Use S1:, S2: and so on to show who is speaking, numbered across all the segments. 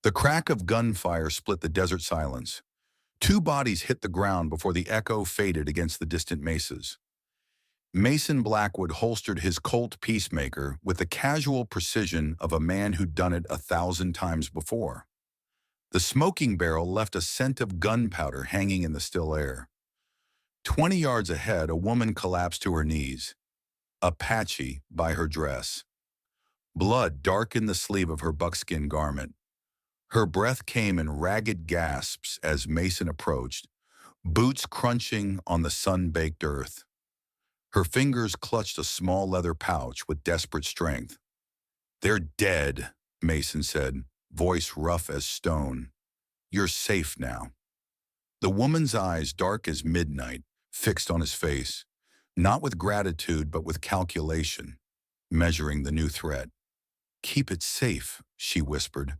S1: The crack of gunfire split the desert silence. Two bodies hit the ground before the echo faded against the distant mesas. Mason Blackwood holstered his Colt Peacemaker with the casual precision of a man who'd done it 1,000 times before. The smoking barrel left a scent of gunpowder hanging in the still air. 20 yards ahead, a woman collapsed to her knees, Apache by her dress. Blood darkened the sleeve of her buckskin garment. Her breath came in ragged gasps as Mason approached, boots crunching on the sun-baked earth. Her fingers clutched a small leather pouch with desperate strength. "They're dead," Mason said, voice rough as stone. "You're safe now." The woman's eyes, dark as midnight, fixed on his face, not with gratitude but with calculation, measuring the new threat. "Keep it safe," she whispered,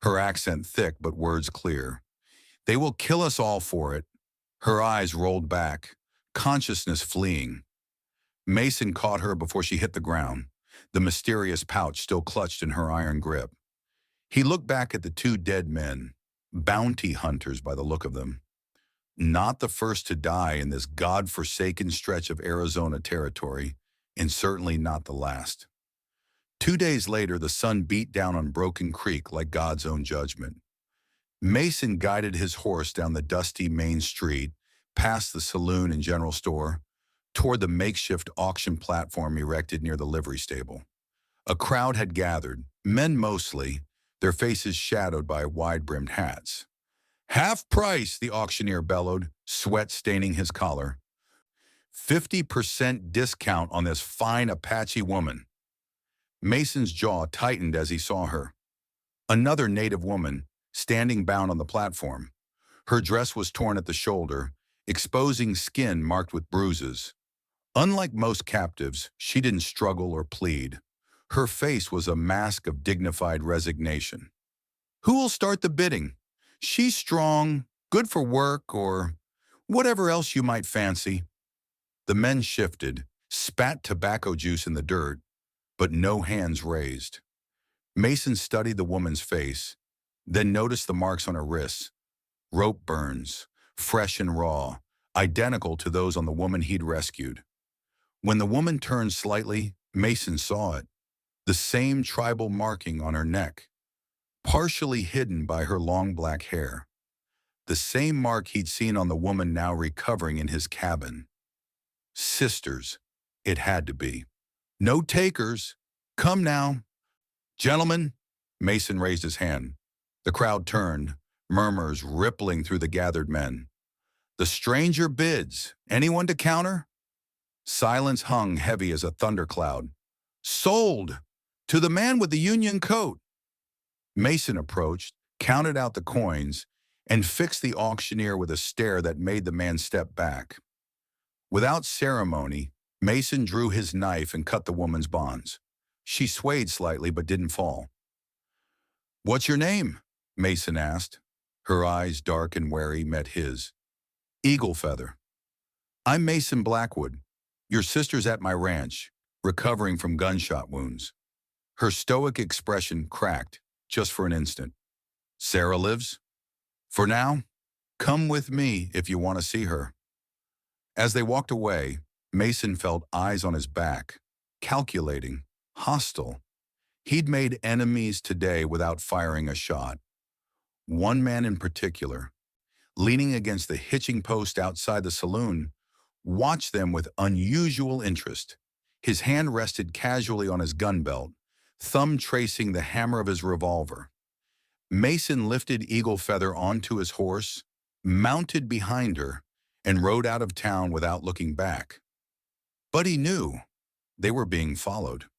S1: her accent thick but words clear. "They will kill us all for it." Her eyes rolled back, consciousness fleeing. Mason caught her before she hit the ground, the mysterious pouch still clutched in her iron grip. He looked back at the two dead men, bounty hunters by the look of them. Not the first to die in this god-forsaken stretch of Arizona territory, and certainly not the last. 2 days later, the sun beat down on Broken Creek like God's own judgment. Mason guided his horse down the dusty main street, past the saloon and general store, toward the makeshift auction platform erected near the livery stable. A crowd had gathered, men mostly, their faces shadowed by wide-brimmed hats. "Half price," the auctioneer bellowed, sweat staining his collar. 50% discount on this fine Apache woman." Mason's jaw tightened as he saw her. Another native woman, standing bound on the platform. Her dress was torn at the shoulder, exposing skin marked with bruises. Unlike most captives, she didn't struggle or plead. Her face was a mask of dignified resignation. "Who will start the bidding? She's strong, good for work, or whatever else you might fancy." The men shifted, spat tobacco juice in the dirt, but no hands raised. Mason studied the woman's face, then noticed the marks on her wrists. Rope burns, fresh and raw, identical to those on the woman he'd rescued. When the woman turned slightly, Mason saw it. The same tribal marking on her neck, partially hidden by her long black hair. The same mark he'd seen on the woman now recovering in his cabin. Sisters, it had to be. "No takers. Come now." "Gentlemen," Mason raised his hand. The crowd turned, murmurs rippling through the gathered men. "The stranger bids. Anyone to counter?" Silence hung heavy as a thundercloud. "Sold! To the man with the union coat." Mason approached, counted out the coins, and fixed the auctioneer with a stare that made the man step back. Without ceremony, Mason drew his knife and cut the woman's bonds. She swayed slightly but didn't fall. "What's your name?" Mason asked. Her eyes, dark and wary, met his. "Eagle Feather." "I'm Mason Blackwood. Your sister's at my ranch, recovering from gunshot wounds." Her stoic expression cracked, just for an instant. "Sarah lives?" "For now. Come with me if you want to see her." As they walked away, Mason felt eyes on his back, calculating, hostile. He'd made enemies today without firing a shot. One man in particular, leaning against the hitching post outside the saloon, watched them with unusual interest. His hand rested casually on his gun belt, thumb tracing the hammer of his revolver. Mason lifted Eagle Feather onto his horse, mounted behind her, and rode out of town without looking back. But he knew they were being followed.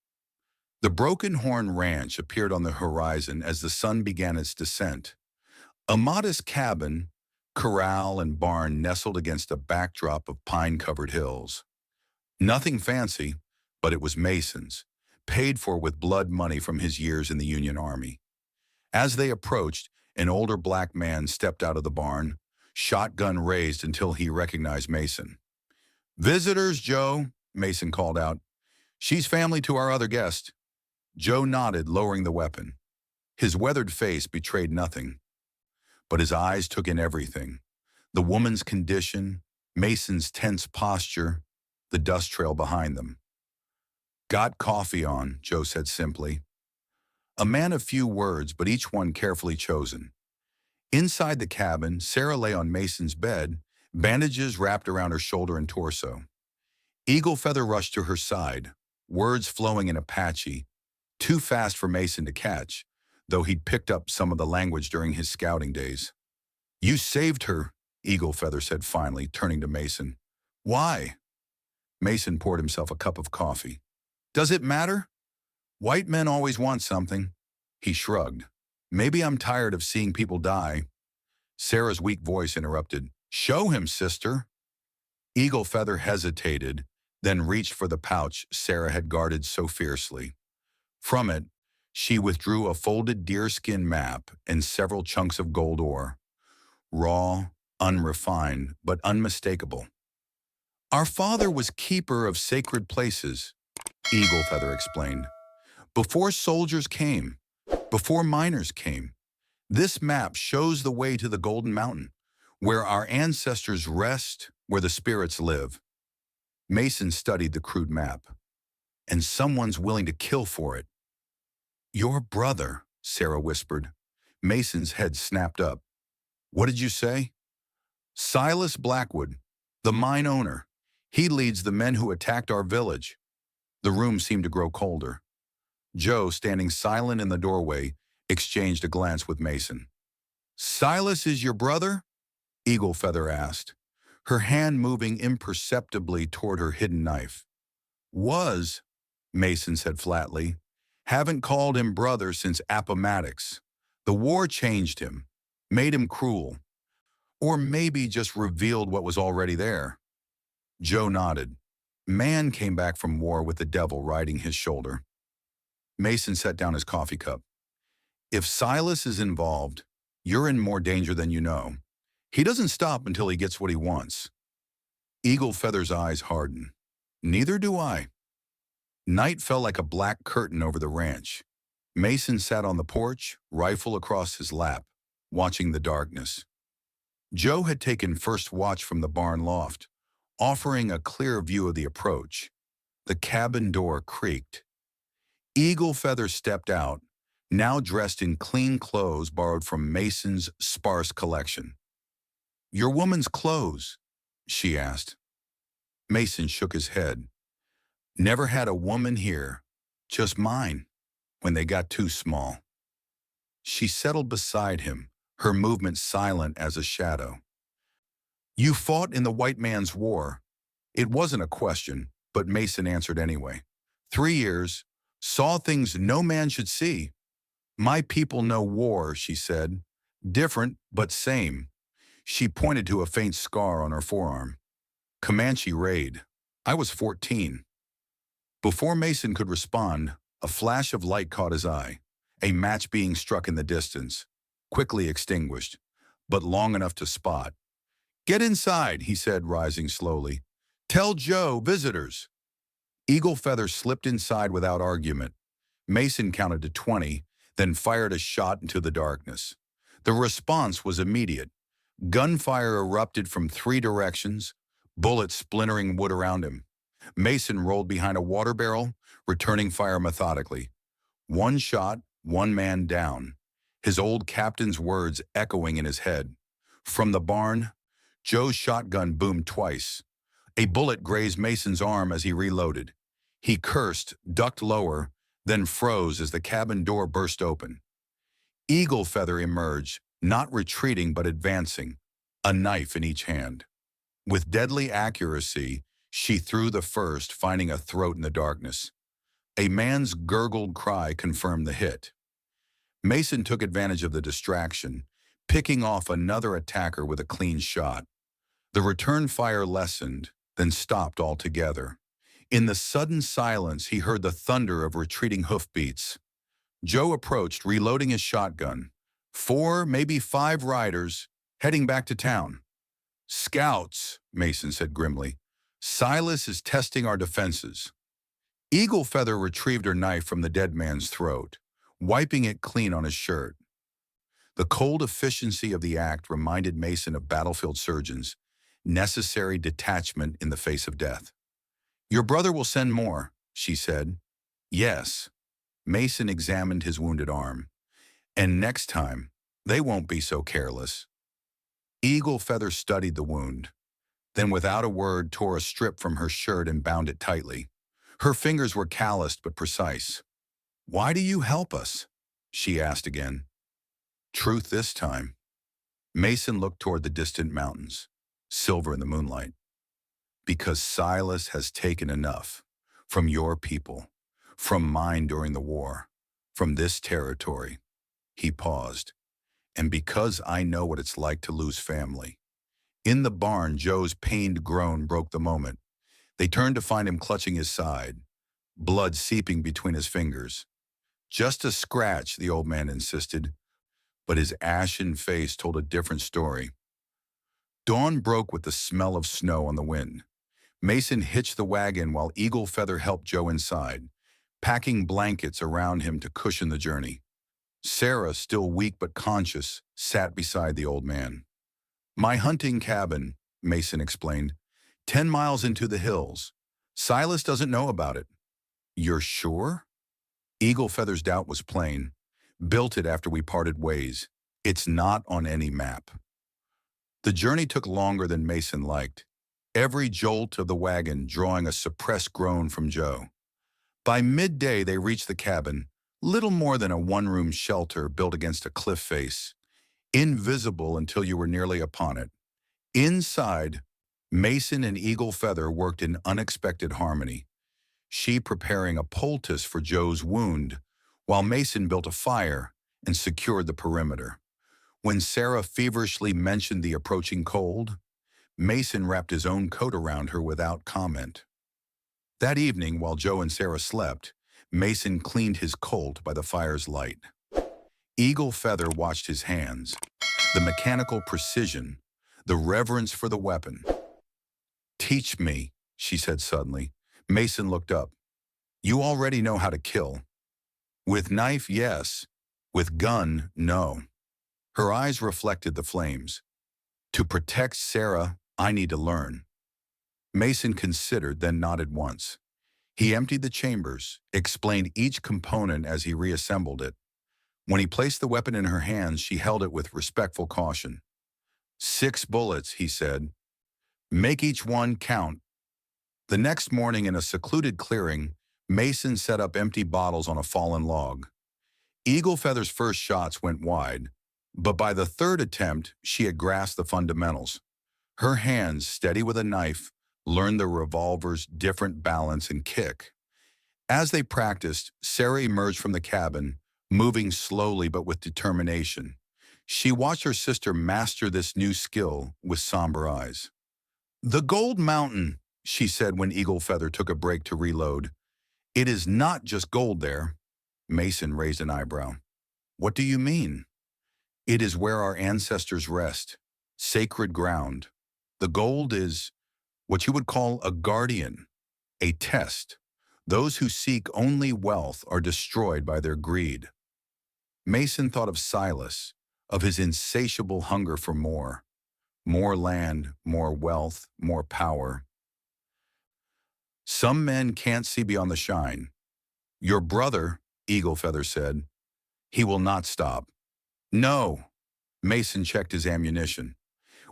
S1: The Broken Horn Ranch appeared on the horizon as the sun began its descent. A modest cabin, corral, and barn nestled against a backdrop of pine-covered hills. Nothing fancy, but it was Mason's, paid for with blood money from his years in the Union Army. As they approached, an older black man stepped out of the barn, shotgun raised until he recognized Mason. "Visitors, Joe," Mason called out. "She's family to our other guest." Joe nodded, lowering the weapon. His weathered face betrayed nothing, but his eyes took in everything. The woman's condition, Mason's tense posture, the dust trail behind them. "Got coffee on," Joe said simply. A man of few words, but each one carefully chosen. Inside the cabin, Sarah lay on Mason's bed, bandages wrapped around her shoulder and torso. Eagle Feather rushed to her side, words flowing in Apache, too fast for Mason to catch, though he'd picked up some of the language during his scouting days. "You saved her," Eagle Feather said finally, turning to Mason. "Why?" Mason poured himself a cup of coffee. "Does it matter? White men always want something." He shrugged. "Maybe I'm tired of seeing people die." Sarah's weak voice interrupted. "Show him, sister." Eagle Feather hesitated, then reached for the pouch Sarah had guarded so fiercely. From it, she withdrew a folded deerskin map and several chunks of gold ore. Raw, unrefined, but unmistakable. "Our father was keeper of sacred places," Eagle Feather explained. "Before soldiers came, before miners came, this map shows the way to the Golden Mountain, where our ancestors rest, where the spirits live." Mason studied the crude map. "And someone's willing to kill for it." "Your brother," Sarah whispered. Mason's head snapped up. "What did you say?" "Silas Blackwood, the mine owner. He leads the men who attacked our village." The room seemed to grow colder. Joe, standing silent in the doorway, exchanged a glance with Mason. "Silas is your brother?" Eagle Feather asked, her hand moving imperceptibly toward her hidden knife. "Was," Mason said flatly. "Haven't called him brother since Appomattox. The war changed him, made him cruel, or maybe just revealed what was already there." Joe nodded. "Man came back from war with the devil riding his shoulder." Mason set down his coffee cup. "If Silas is involved, you're in more danger than you know. He doesn't stop until he gets what he wants." Eagle Feather's eyes hardened. "Neither do I." Night fell like a black curtain over the ranch. Mason sat on the porch, rifle across his lap, watching the darkness. Joe had taken first watch from the barn loft, offering a clear view of the approach. The cabin door creaked. Eagle Feather stepped out, now dressed in clean clothes borrowed from Mason's sparse collection. "Your woman's clothes?" she asked. Mason shook his head. "Never had a woman here, just mine, when they got too small." She settled beside him, her movement silent as a shadow. "You fought in the white man's war." It wasn't a question, but Mason answered anyway. 3 years, saw things no man should see. "My people know war," she said. "Different, but same." She pointed to a faint scar on her forearm. "Comanche raid. I was 14. Before Mason could respond, a flash of light caught his eye, a match being struck in the distance, quickly extinguished, but long enough to spot. "Get inside," he said, rising slowly. "Tell Joe, visitors." Eagle Feather slipped inside without argument. Mason counted to 20, then fired a shot into the darkness. The response was immediate. Gunfire erupted from 3 directions, bullets splintering wood around him. Mason rolled behind a water barrel, returning fire methodically. 1 shot, 1 man down, his old captain's words echoing in his head. From the barn, Joe's shotgun boomed twice. A bullet grazed Mason's arm as he reloaded. He cursed, ducked lower, then froze as the cabin door burst open. Eagle Feather emerged, not retreating but advancing, a knife in each hand. With deadly accuracy, she threw the first, finding a throat in the darkness. A man's gurgled cry confirmed the hit. Mason took advantage of the distraction, picking off another attacker with a clean shot. The return fire lessened, then stopped altogether. In the sudden silence, he heard the thunder of retreating hoofbeats. Joe approached, reloading his shotgun. 4, maybe 5 riders, heading back to town. "Scouts," Mason said grimly. "Silas is testing our defenses." Eagle Feather retrieved her knife from the dead man's throat. wiping it clean on his shirt. The cold efficiency of the act reminded Mason of battlefield surgeons, necessary detachment in the face of death. "Your brother will send more," she said. "Yes." Mason examined his wounded arm. "And next time, they won't be so careless." Eagle Feather studied the wound, then without a word tore a strip from her shirt and bound it tightly. Her fingers were calloused but precise. "Why do you help us?" she asked again. Truth this time. Mason looked toward the distant mountains, silver in the moonlight. "Because Silas has taken enough. From your people. From mine during the war. From this territory." He paused. "And because I know what it's like to lose family." In the barn, Joe's pained groan broke the moment. They turned to find him clutching his side, blood seeping between his fingers. "Just a scratch," the old man insisted, but his ashen face told a different story. Dawn broke with the smell of snow on the wind. Mason hitched the wagon while Eagle Feather helped Joe inside, packing blankets around him to cushion the journey. Sarah, still weak but conscious, sat beside the old man. "My hunting cabin," Mason explained, 10 miles into the hills. Silas doesn't know about it." "You're sure?" Eagle Feather's doubt was plain. "Built it after we parted ways. It's not on any map." The journey took longer than Mason liked, every jolt of the wagon drawing a suppressed groan from Joe. By midday, they reached the cabin, little more than a one-room shelter built against a cliff face, invisible until you were nearly upon it. Inside, Mason and Eagle Feather worked in unexpected harmony, she preparing a poultice for Joe's wound, while Mason built a fire and secured the perimeter. When Sarah feverishly mentioned the approaching cold, Mason wrapped his own coat around her without comment. That evening, while Joe and Sarah slept, Mason cleaned his Colt by the fire's light. Eagle Feather watched his hands, the mechanical precision, the reverence for the weapon. "Teach me," she said suddenly. Mason looked up. "You already know how to kill." "With knife, yes. With gun, no." Her eyes reflected the flames. "To protect Sarah, I need to learn." Mason considered, then nodded once. He emptied the chambers, explained each component as he reassembled it. When he placed the weapon in her hands, she held it with respectful caution. 6 bullets, he said. "Make each one count." The next morning, in a secluded clearing, Mason set up empty bottles on a fallen log. Eagle Feather's first shots went wide, but by the third attempt, she had grasped the fundamentals. Her hands, steady with a knife, learned the revolver's different balance and kick. As they practiced, Sarah emerged from the cabin, moving slowly but with determination. She watched her sister master this new skill with somber eyes. "The Gold Mountain," she said when Eagle Feather took a break to reload. "It is not just gold there." Mason raised an eyebrow. "What do you mean?" "It is where our ancestors rest, sacred ground. The gold is what you would call a guardian, a test. Those who seek only wealth are destroyed by their greed." Mason thought of Silas, of his insatiable hunger for more. More land, more wealth, more power. "Some men can't see beyond the shine. Your brother," Eagle Feather said, "he will not stop." "No." Mason checked his ammunition.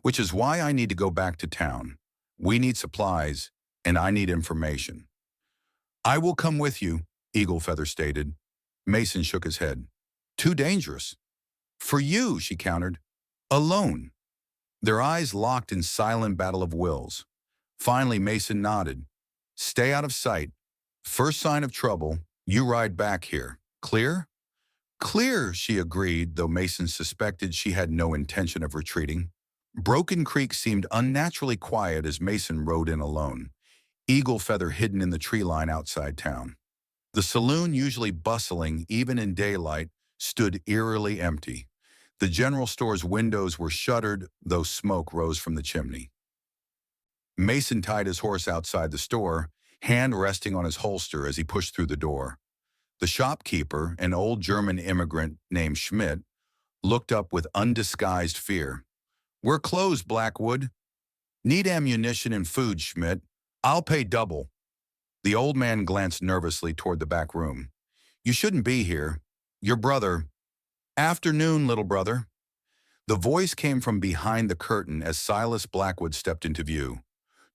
S1: "Which is why I need to go back to town. We need supplies, and I need information." "I will come with you," Eagle Feather stated. Mason shook his head. "Too dangerous." "For you," she countered. "Alone." Their eyes locked in silent battle of wills. Finally, Mason nodded. "Stay out of sight. First sign of trouble, you ride back here. Clear?" "Clear," she agreed, though Mason suspected she had no intention of retreating. Broken Creek seemed unnaturally quiet as Mason rode in alone, Eagle Feather hidden in the tree line outside town. The saloon, usually bustling even in daylight, stood eerily empty. The general store's windows were shuttered, though smoke rose from the chimney. Mason tied his horse outside the store, hand resting on his holster as he pushed through the door. The shopkeeper, an old German immigrant named Schmidt, looked up with undisguised fear. "We're closed, Blackwood. Need ammunition and food, Schmidt. I'll pay double." The old man glanced nervously toward the back room. "You shouldn't be here. Your brother—" "Afternoon, little brother." The voice came from behind the curtain as Silas Blackwood stepped into view.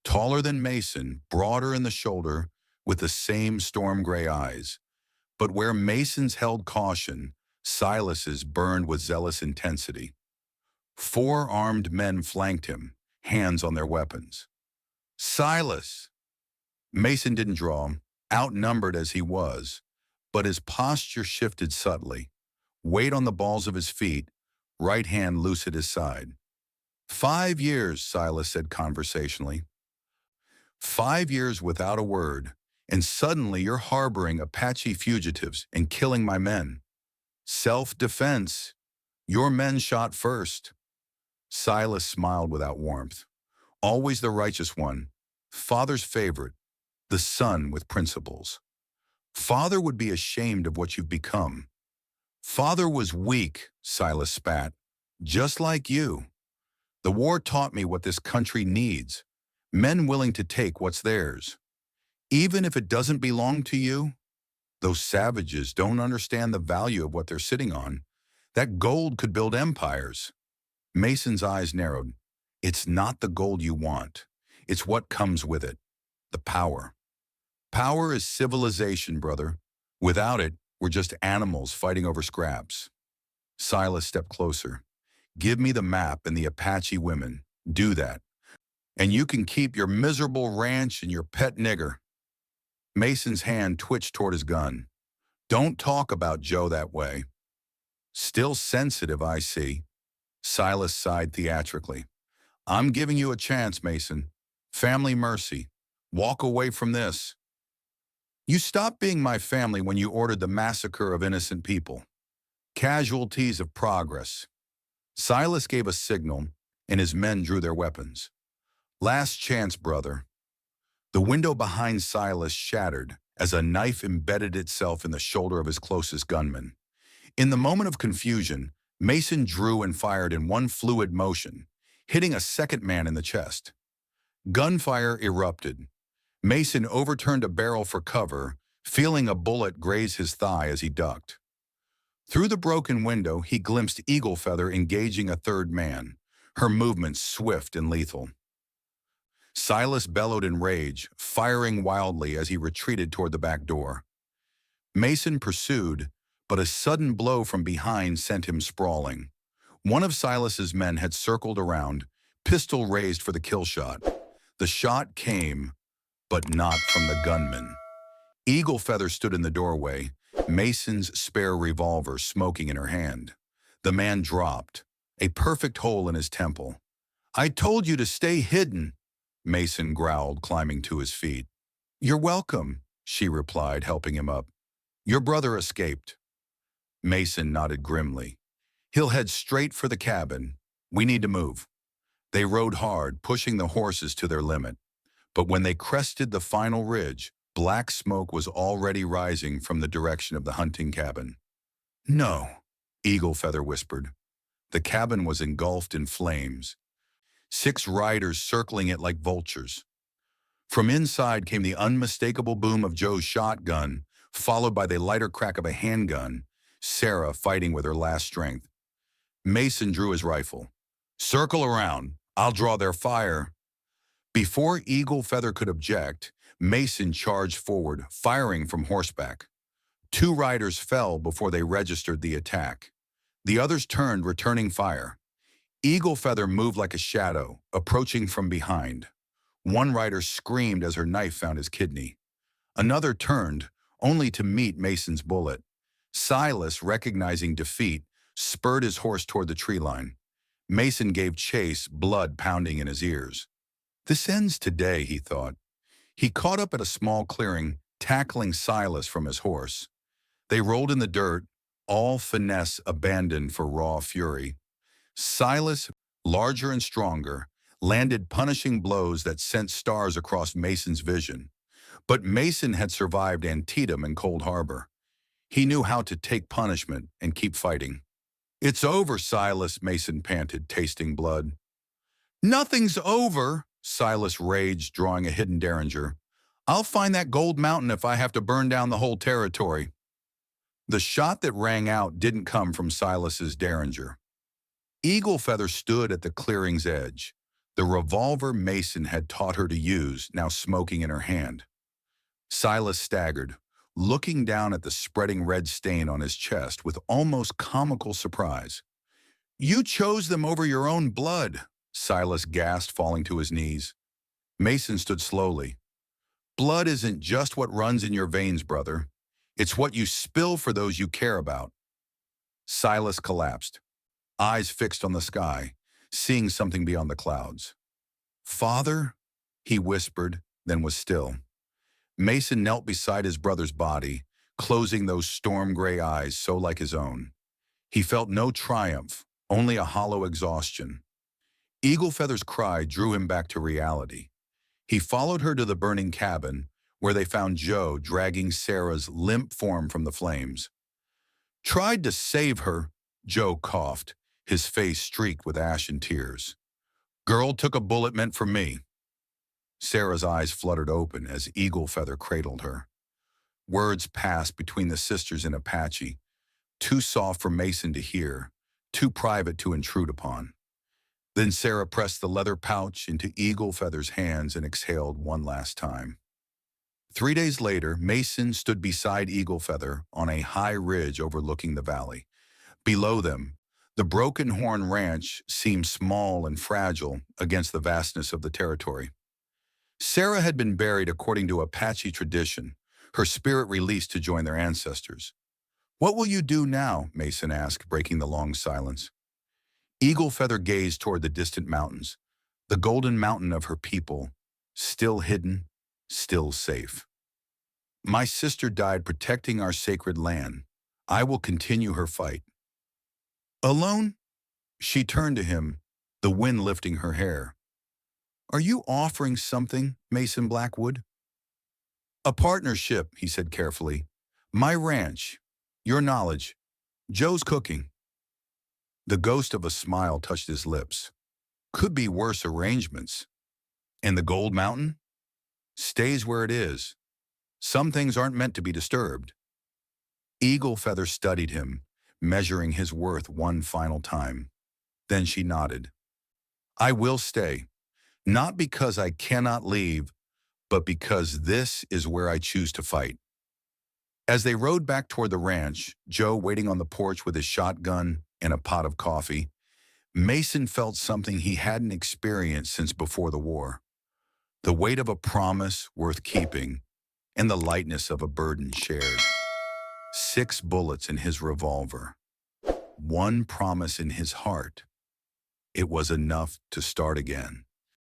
S1: Taller than Mason, broader in the shoulder, with the same storm-gray eyes. But where Mason's held caution, Silas's burned with zealous intensity. 4 armed men flanked him, hands on their weapons. "Silas!" Mason didn't draw, outnumbered as he was, but his posture shifted subtly. Weight on the balls of his feet, right hand loose at his side. "5 years," Silas said conversationally. 5 years without a word, and suddenly you're harboring Apache fugitives and killing my men. Self-defense. Your men shot first." Silas smiled without warmth. Always the righteous one, father's favorite, the son with principles. Father would be ashamed of what you've become. "Father was weak," Silas spat, "just like you. The war taught me what this country needs, men willing to take what's theirs. Even if it doesn't belong to you, those savages don't understand the value of what they're sitting on. That gold could build empires." Mason's eyes narrowed. "It's not the gold you want. It's what comes with it. The power. Power is civilization, brother. Without it, we're just animals fighting over scraps." Silas stepped closer. "Give me the map and the Apache women. Do that. And you can keep your miserable ranch and your pet nigger." Mason's hand twitched toward his gun. "Don't talk about Joe that way." "Still sensitive, I see." Silas sighed theatrically. "I'm giving you a chance, Mason. Family mercy. Walk away from this." "You stopped being my family when you ordered the massacre of innocent people. Casualties of progress." Silas gave a signal, and his men drew their weapons. "Last chance, brother." The window behind Silas shattered as a knife embedded itself in the shoulder of his closest gunman. In the moment of confusion, Mason drew and fired in one fluid motion, hitting a second man in the chest. Gunfire erupted. Mason overturned a barrel for cover, feeling a bullet graze his thigh as he ducked. Through the broken window, he glimpsed Eagle Feather engaging a third man, her movements swift and lethal. Silas bellowed in rage, firing wildly as he retreated toward the back door. Mason pursued, but a sudden blow from behind sent him sprawling. One of Silas's men had circled around, pistol raised for the kill shot. The shot came, but not from the gunman. Eagle Feather stood in the doorway, Mason's spare revolver smoking in her hand. The man dropped, a perfect hole in his temple. "I told you to stay hidden," Mason growled, climbing to his feet. "You're welcome," she replied, helping him up. "Your brother escaped." Mason nodded grimly. "He'll head straight for the cabin. We need to move." They rode hard, pushing the horses to their limit. But when they crested the final ridge, black smoke was already rising from the direction of the hunting cabin. "No," Eagle Feather whispered. The cabin was engulfed in flames, 6 riders circling it like vultures. From inside came the unmistakable boom of Joe's shotgun, followed by the lighter crack of a handgun, Sarah fighting with her last strength. Mason drew his rifle. "Circle around. I'll draw their fire." Before Eagle Feather could object, Mason charged forward, firing from horseback. 2 riders fell before they registered the attack. The others turned, returning fire. Eagle Feather moved like a shadow, approaching from behind. One rider screamed as her knife found his kidney. Another turned, only to meet Mason's bullet. Silas, recognizing defeat, spurred his horse toward the tree line. Mason gave chase, blood pounding in his ears. This ends today, he thought. He caught up at a small clearing, tackling Silas from his horse. They rolled in the dirt, all finesse abandoned for raw fury. Silas, larger and stronger, landed punishing blows that sent stars across Mason's vision. But Mason had survived Antietam and Cold Harbor. He knew how to take punishment and keep fighting. "It's over, Silas," Mason panted, tasting blood. "Nothing's over," Silas raged, drawing a hidden derringer. "I'll find that gold mountain if I have to burn down the whole territory." The shot that rang out didn't come from Silas's derringer. Eagle Feather stood at the clearing's edge, the revolver Mason had taught her to use now smoking in her hand. Silas staggered, looking down at the spreading red stain on his chest with almost comical surprise. "You chose them over your own blood," Silas gasped, falling to his knees. Mason stood slowly. "Blood isn't just what runs in your veins, brother. It's what you spill for those you care about." Silas collapsed, eyes fixed on the sky, seeing something beyond the clouds. "Father?" he whispered, then was still. Mason knelt beside his brother's body, closing those storm-gray eyes so like his own. He felt no triumph, only a hollow exhaustion. Eagle Feather's cry drew him back to reality. He followed her to the burning cabin, where they found Joe dragging Sarah's limp form from the flames. "Tried to save her," Joe coughed, his face streaked with ash and tears. "Girl took a bullet meant for me." Sarah's eyes fluttered open as Eagle Feather cradled her. Words passed between the sisters in Apache, too soft for Mason to hear, too private to intrude upon. Then Sarah pressed the leather pouch into Eagle Feather's hands and exhaled one last time. 3 days later, Mason stood beside Eagle Feather on a high ridge overlooking the valley. Below them, the Broken Horn Ranch seemed small and fragile against the vastness of the territory. Sarah had been buried according to Apache tradition, her spirit released to join their ancestors. "What will you do now?" Mason asked, breaking the long silence. Eagle Feather gazed toward the distant mountains, the golden mountain of her people, still hidden, still safe. "My sister died protecting our sacred land. I will continue her fight." "Alone?" She turned to him, the wind lifting her hair. "Are you offering something, Mason Blackwood?" "A partnership," he said carefully. "My ranch, your knowledge, Joe's cooking." The ghost of a smile touched his lips. "Could be worse arrangements. And the gold mountain? Stays where it is. Some things aren't meant to be disturbed." Eagle Feather studied him, measuring his worth one final time. Then she nodded. "I will stay, not because I cannot leave, but because this is where I choose to fight." As they rode back toward the ranch, Joe waiting on the porch with his shotgun and a pot of coffee, Mason felt something he hadn't experienced since before the war. The weight of a promise worth keeping and the lightness of a burden shared. 6 bullets in his revolver. 1 promise in his heart. It was enough to start again.